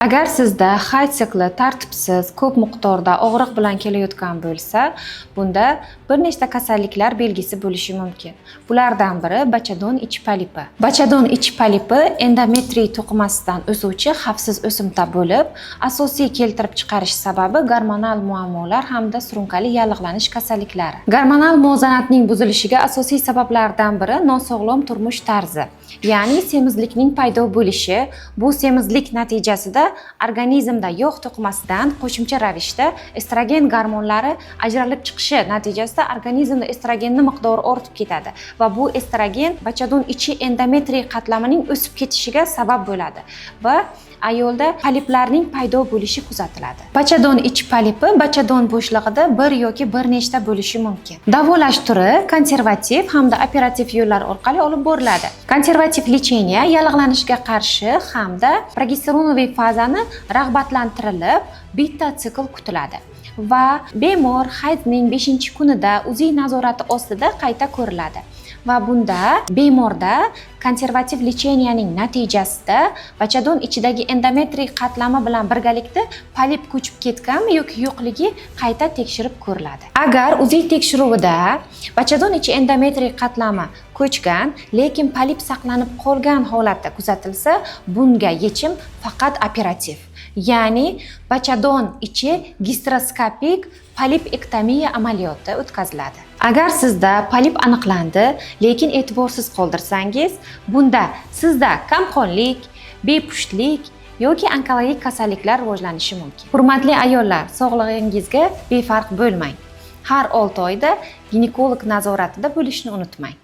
Agar sizda hayz sikli tartibsiz, ko'p miqdorda og'riq bilan kelayotgan bo'lsa, bunda bir nechta kasalliklar belgisi bo'lishi mumkin. Bulardan biri bachadon ichi polipi. Bachadon ichi polipi endometriy to'qimasidan o'suvchi xavfsiz o'simta bo'lib, asosiy keltirib chiqarish sababi gormonal muammolar hamda surunkali yallig'lanish kasalliklari. Gormonal muvozanatning buzilishiga asosiy sabablardan biri nosog'lom turmush tarzi, ya'ni semizlikning paydo bo'lishi. Bu semizlik natijasida organizmda yog' to'qimasidan qo'shimcha ravishda estrogen gormonlari ajralib chiqishi natijasida organizmda estrogenning miqdori ortib ketadi va bu estrogen bachadon ichi endometriy qatlamining o'sib ketishiga sabab bo'ladi va ayolda poliplarning paydo bo'lishi kuzatiladi. Bachadon ichi polipi bachadon bo'shlig'ida bir yoki bir nechta bo'lishi mumkin. Davolash turi konservativ hamda operativ yo'llar orqali olib boriladi. Konservativ lecheniya yallig'lanishga qarshi hamda progesteronoviy fazani rag'batlantirilib, bitta sikl kutiladi va bemor hayzning 5-kunida uziy nazorati ostida qayta ko'riladi. Va bunda bemorda konservativ lecheniyaning natijasida bachadon ichidagi endometriy qatlami bilan birgalikda polip ko'chib ketganmi yoki yo'qligi qayta tekshirib ko'riladi. Agar uziy tekshiruvida bachadon ichi endometriy qatlami ko'chgan, lekin polip saqlanib qolgan holatda kuzatilsa, bunga yechim faqat operativ, ya'ni bachadon ichi gastroskopik polipektomiya amaliyoti o'tkaziladi. Agar sizda polip aniqlandi, lekin e'tiborsiz qoldirsangiz, bunda sizda kamqonlik, bepushtlik yoki onkologik kasalliklar rivojlanishi mumkin. Hurmatli ayollar, sog'lig'ingizga befarq bo'lmang. Har 6 oyda ginekolog nazoratida bo'lishni unutmang.